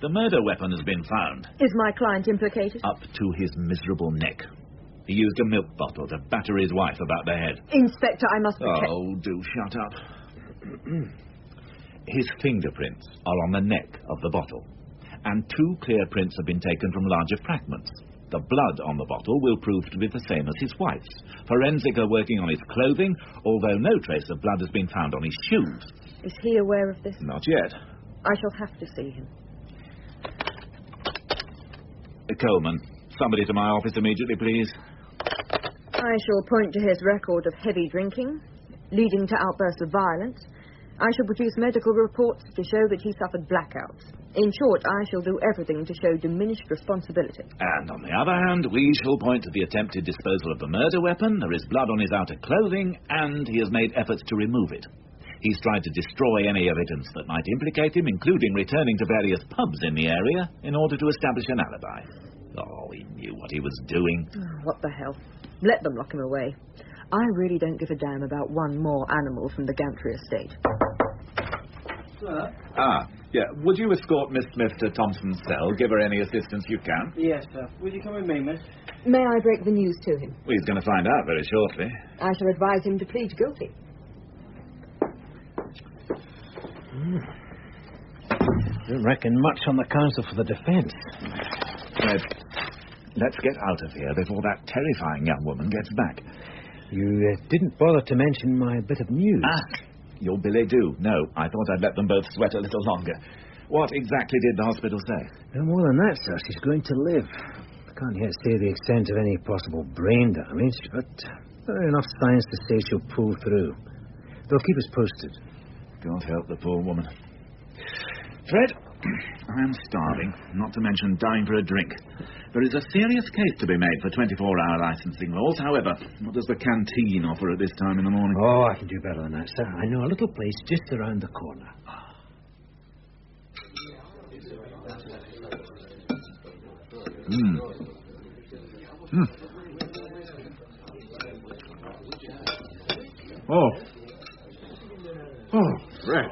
The murder weapon has been found. Is my client implicated? Up to his miserable neck. He used a milk bottle to batter his wife about the head. Inspector, I must protect... Oh, do shut up. His fingerprints are on the neck of the bottle, and 2 clear prints have been taken from larger fragments. The blood on the bottle will prove to be the same as his wife's. Forensic are working on his clothing, although no trace of blood has been found on his shoes. Is he aware of this? Not yet. I shall have to see him. Coleman, somebody to my office immediately, please. I shall point to his record of heavy drinking, leading to outbursts of violence. I shall produce medical reports to show that he suffered blackouts. In short, I shall do everything to show diminished responsibility. And on the other hand, we shall point to the attempted disposal of the murder weapon. There is blood on his outer clothing, and he has made efforts to remove it. He's tried to destroy any evidence that might implicate him, including returning to various pubs in the area in order to establish an alibi. Oh, he knew what he was doing. Oh, what the hell? Let them lock him away. I really don't give a damn about one more animal from the Gantry estate. Sir? Yeah. Would you escort Miss Smith to Thompson's cell? Give her any assistance you can. Yes, sir. Will you come with me, miss? May I break the news to him? Well, he's going to find out very shortly. I shall advise him to plead guilty. Don't reckon much on the counsel for the defence. Fred, let's get out of here before that terrifying young woman gets back. You didn't bother to mention my bit of news. Your billet doux. No, I thought I'd let them both sweat a little longer. What exactly did the hospital say? No more than that, sir. She's going to live. I can't yet say the extent of any possible brain damage, but there are enough signs to say she'll pull through. They'll keep us posted. God help the poor woman. Fred, I am starving, not to mention dying for a drink. There is a serious case to be made for 24-hour licensing laws. However, what does the canteen offer at this time in the morning? Oh, I can do better than that, sir. I know a little place just around the corner. Oh, Fred.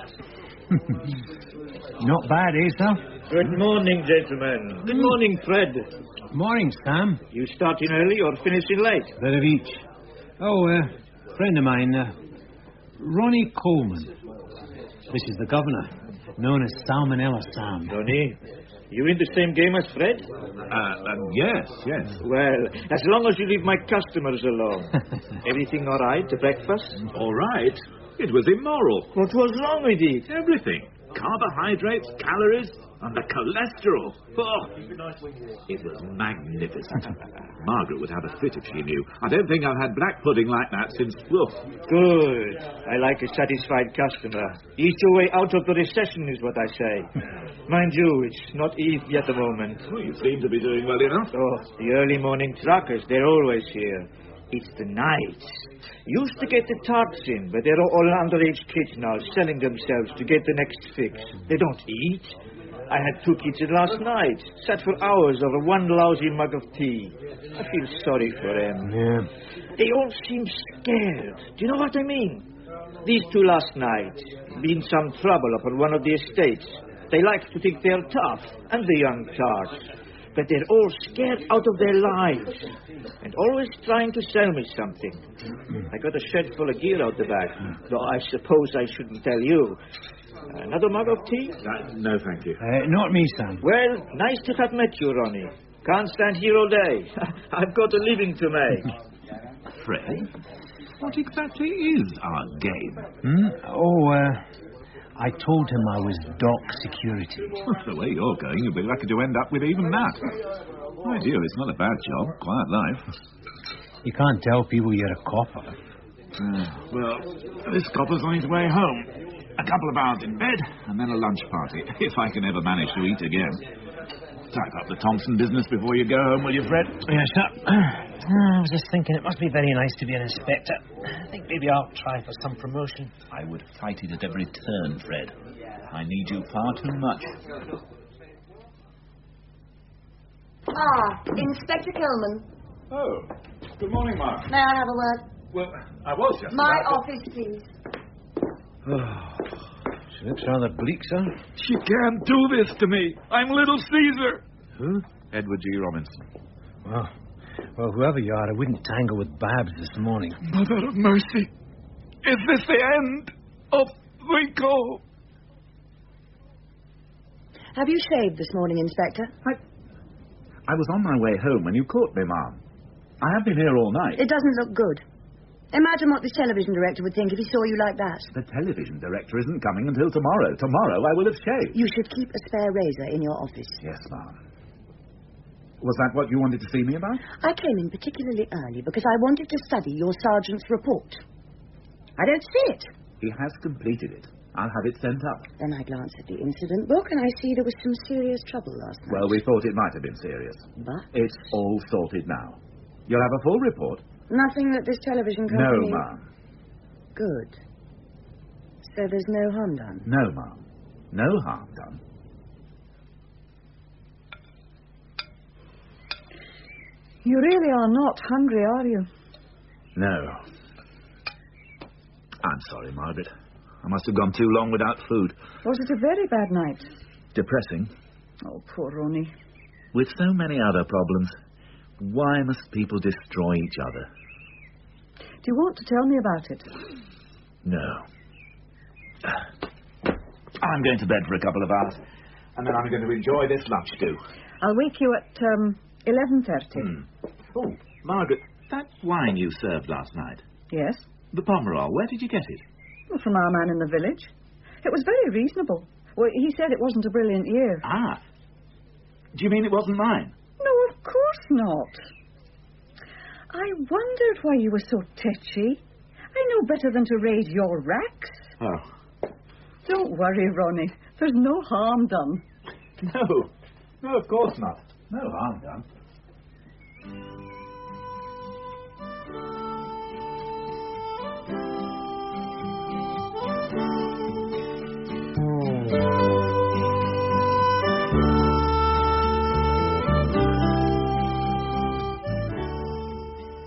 Not bad, eh, sir? Good morning, gentlemen. Good morning, Fred. Morning, Sam. You starting early or finishing late? Bit of each. Oh, friend of mine, Ronnie Coleman. This is the governor, known as Salmonella Sam. Ronnie, you in the same game as Fred? Yes. Well, as long as you leave my customers alone. Everything all right to breakfast? All right. It was immoral. What was wrong with it? Everything. Carbohydrates, calories, And the cholesterol. Oh, it was magnificent. Margaret would have a fit if she knew. I don't think I've had black pudding like that since... Oh. Good. I like a satisfied customer. Ease your way out of the recession is what I say. Mind you, it's not easy at the moment. Well, you seem to be doing well enough. Oh, the early morning truckers, they're always here. It's the nights. Used to get the tarts in, but they're all underage kids now, selling themselves to get the next fix. They don't eat. I had 2 kids in last night. Sat for hours over one lousy mug of tea. I feel sorry for them. Yeah. They all seem scared. Do you know what I mean? These 2 last night. Been some trouble up on one of the estates. They like to think they're tough, and the young tarts. But they're all scared out of their lives. And always trying to sell me something. I got a shed full of gear out the back. Though I suppose I shouldn't tell you. Another mug of tea? No, thank you. Not me, Sam. Well, nice to have met you, Ronnie. Can't stand here all day. I've got a living to make. Fred, what exactly is our game? I told him I was dock security. The way you're going, you'll be lucky to end up with even that. My dear, it's not a bad job. Quiet life. You can't tell people you're a copper. Well, this copper's on his way home. A couple of hours in bed, and then a lunch party, if I can ever manage to eat again. Type up the Thompson business before you go home, will you, Fred? Yes, sir. I was just thinking it must be very nice to be an inspector. I think maybe I'll try for some promotion. I would fight it at every turn, Fred. I need you far too much. Inspector Coleman. Oh, good morning, Mark. May I have a word? Well, I was just My about office, please. She looks rather bleak, sir. She can't do this to me. I'm Little Caesar. Who? Edward G. Robinson. Well, whoever you are, I wouldn't tangle with Babs this morning. Mother of mercy. Is this the end of the go? Have you shaved this morning, Inspector? I was on my way home when you caught me, ma'am. I have been here all night. It doesn't look good. Imagine what this television director would think if he saw you like that. The television director isn't coming until tomorrow. Tomorrow I will have shaved. You should keep a spare razor in your office. Yes, ma'am. Was that what you wanted to see me about? I came in particularly early because I wanted to study your sergeant's report. I don't see it. He has completed it. I'll have it sent up. Then I glanced at the incident book and I see there was some serious trouble last night. Well, we thought it might have been serious. But? It's all sorted now. You'll have a full report. Nothing that this television company... No, ma'am. Good. So there's no harm done? No, ma'am. No harm done. You really are not hungry, are you? No. I'm sorry, Margaret. I must have gone too long without food. Was it a very bad night? Depressing. Oh, poor Ronnie. With so many other problems, why must people destroy each other? Do you want to tell me about it? No. I'm going to bed for a couple of hours, and then I'm going to enjoy this lunch stew. I'll wake you at 11:30. Oh, Margaret, that wine you served last night. Yes? The Pomerol, where did you get it? Well, from our man in the village. It was very reasonable. Well, he said it wasn't a brilliant year. Ah. Do you mean it wasn't mine? No, of course not. I wondered why you were so tetchy. I know better than to raise your racks. Oh. Don't worry, Ronnie. There's no harm done. No, of course not. No harm done.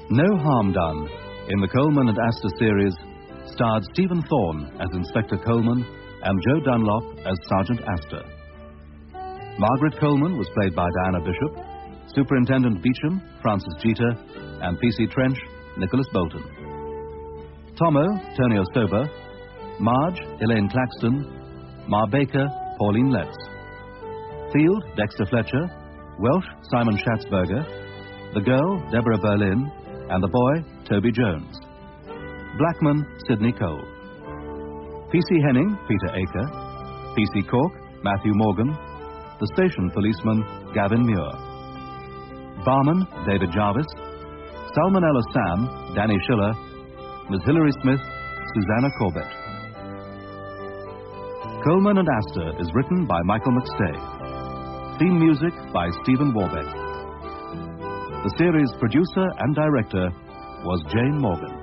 No Harm Done, in the Coleman and Astor series, starred Stephen Thorne as Inspector Coleman and Joe Dunlop as Sergeant Astor. Margaret Coleman was played by Diana Bishop, Superintendent Beecham, Francis Jeater, and PC Trench, Nicholas Boulton. Tomo, Tony Ostoba, Marge, Elaine Claxton, Ma Baker, Pauline Letts. Field, Dexter Fletcher, Welsh, Simon Schatzberger, the girl, Deborah Berlin, and the boy, Toby Jones. Blackman, Sidney Cole. PC Henning, Peter Aker. PC Cork, Matthew Morgan. the station policeman, Gavin Muir. Barman, David Jarvis. Salmonella Sam, Danny Schiller. Miss Hilary Smith, Susanna Corbett. Coleman and Astor is written by Michael McStay. Theme music by Stephen Warbeck. The series producer and director was Jane Morgan.